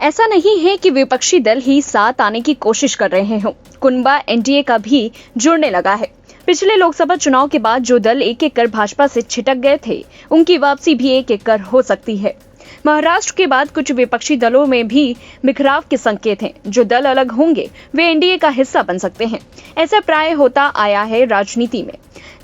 ऐसा नहीं है कि विपक्षी दल ही साथ आने की कोशिश कर रहे हों। कुनबा एनडीए का भी जुड़ने लगा है। पिछले लोकसभा चुनाव के बाद जो दल एक एक कर भाजपा से छिटक गए थे, उनकी वापसी भी एक एक कर हो सकती है। महाराष्ट्र के बाद कुछ विपक्षी दलों में भी बिखराव के संकेत हैं। जो दल अलग होंगे वे एनडीए का हिस्सा बन सकते हैं। ऐसा प्राय होता आया है राजनीति में।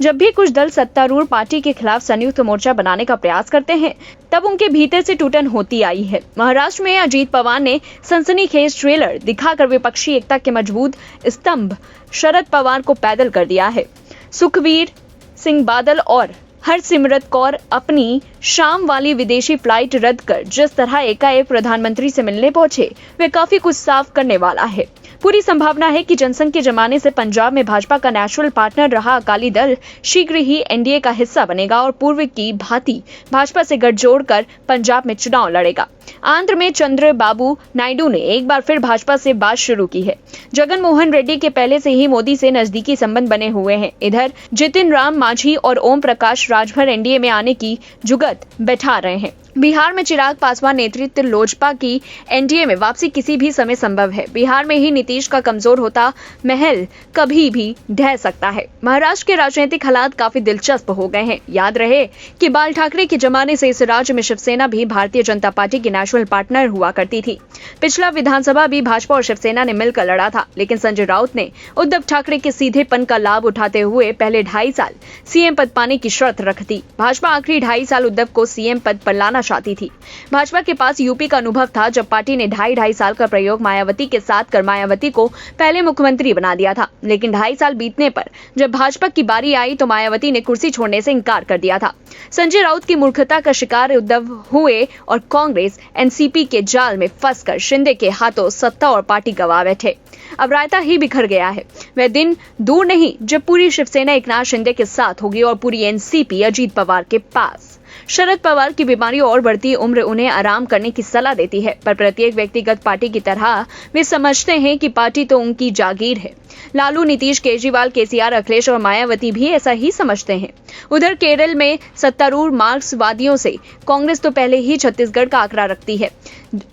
जब भी कुछ दल सत्तारूढ़ पार्टी के खिलाफ संयुक्त मोर्चा बनाने का प्रयास करते हैं, तब उनके भीतर से टूटन होती आई है। महाराष्ट्र में अजीत पवार ने सनसनीखेज ट्रेलर दिखाकर विपक्षी एकता के मजबूत स्तंभ शरद पवार को पैदल कर दिया है। सुखबीर सिंह बादल और हरसिमरत कौर अपनी शाम वाली विदेशी फ्लाइट रद्द कर जिस तरह एकाएक प्रधानमंत्री से मिलने पहुंचे, वे काफी कुछ साफ करने वाला है। पूरी संभावना है कि जनसंघ के जमाने से पंजाब में भाजपा का नेचुरल पार्टनर रहा अकाली दल शीघ्र ही एनडीए का हिस्सा बनेगा और पूर्व की भांति भाजपा से गठजोड़ कर पंजाब में चुनाव लड़ेगा। आंध्र में चंद्रबाबू नायडू ने एक बार फिर भाजपा से बात शुरू की है। जगन मोहन रेड्डी के पहले से ही मोदी से नजदीकी संबंध बने हुए हैं। इधर जितिन राम मांझी और ओम प्रकाश राजभर एनडीए में आने की जुगत बैठा रहे हैं। बिहार में चिराग पासवान नेतृत्व लोजपा की एनडीए में वापसी किसी भी समय संभव है। बिहार में ही नीतीश का कमजोर होता महल कभी भी ढह सकता है। महाराष्ट्र के राजनीतिक हालात काफी दिलचस्प हो गए हैं। याद रहे कि बाल ठाकरे के जमाने से इस राज्य में शिवसेना भी भारतीय जनता पार्टी की नेशनल पार्टनर हुआ करती थी। पिछला विधानसभा भी भाजपा और शिवसेना ने मिलकर लड़ा था, लेकिन संजय राउत ने उद्धव ठाकरे के सीधेपन का लाभ उठाते हुए पहले 2.5 साल सीएम पद पाने की शर्त रख दी। भाजपा आखिरी 2.5 साल उद्धव को सीएम पद पर लाना चाहती थी। भाजपा के पास यूपी का अनुभव था, जब पार्टी ने 2.5 साल का प्रयोग मायावती के साथ कर मायावती को पहले मुख्यमंत्री बना दिया था। लेकिन 2.5 साल बीतने पर जब भाजपा की बारी आई तो मायावती ने कुर्सी छोड़ने से इनकार कर दिया था। संजय राउत की मूर्खता का शिकार उद्धव हुए और कांग्रेस एनसीपी के जाल में फंसकर शिंदे के हाथों सत्ता और पार्टी गंवा बैठे। अब रायता ही बिखर गया है। वह दिन दूर नहीं जब पूरी शिवसेना एकनाथ शिंदे के साथ होगी और पूरी एनसीपी अजीत पवार के पास। शरद पवार की बीमारी और बढ़ती उम्र उन्हें आराम करने की सलाह देती है, पर प्रत्येक व्यक्तिगत पार्टी की तरह वे समझते हैं कि पार्टी तो उनकी जागीर है। लालू, नीतीश, केजरीवाल, केसीआर, अखिलेश और मायावती भी ऐसा ही समझते हैं। उधर केरल में सत्तारूढ़ मार्क्सवादियों से कांग्रेस तो पहले ही छत्तीसगढ़ का आंकड़ा रखती है।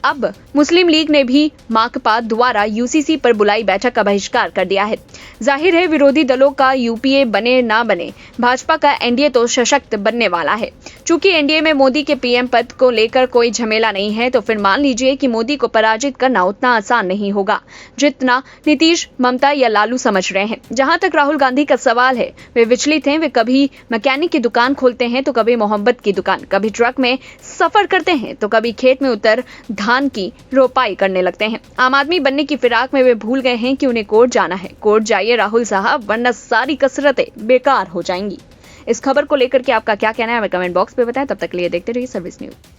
अब मुस्लिम लीग ने भी माकपा द्वारा यूसीसी पर बुलाई बैठक का बहिष्कार कर दिया है। जाहिर है विरोधी दलों का यूपीए बने ना बने, भाजपा का एनडीए तो सशक्त बनने वाला है। चूंकि एनडीए में मोदी के पीएम पद को लेकर कोई झमेला नहीं है, तो फिर मान लीजिए कि मोदी को पराजित करना उतना आसान नहीं होगा जितना नीतीश, ममता या लालू समझ रहे हैं। जहां तक राहुल गांधी का सवाल है, वे विचलित हैं। वे कभी मैकेनिक की दुकान खोलते हैं तो कभी मोहब्बत की दुकान, कभी ट्रक में सफर करते हैं तो कभी खेत में उतर धान की रोपाई करने लगते हैं। आम आदमी बनने की फिराक में वे भूल गए हैं कि उन्हें कोर्ट जाना है। कोर्ट जाइए राहुल साहब, वरना सारी कसरतें बेकार हो जाएंगी। इस खबर को लेकर के आपका क्या कहना है, हमें कमेंट बॉक्स पे बताएं। तब तक के लिए देखते रहिए सर्विस न्यूज।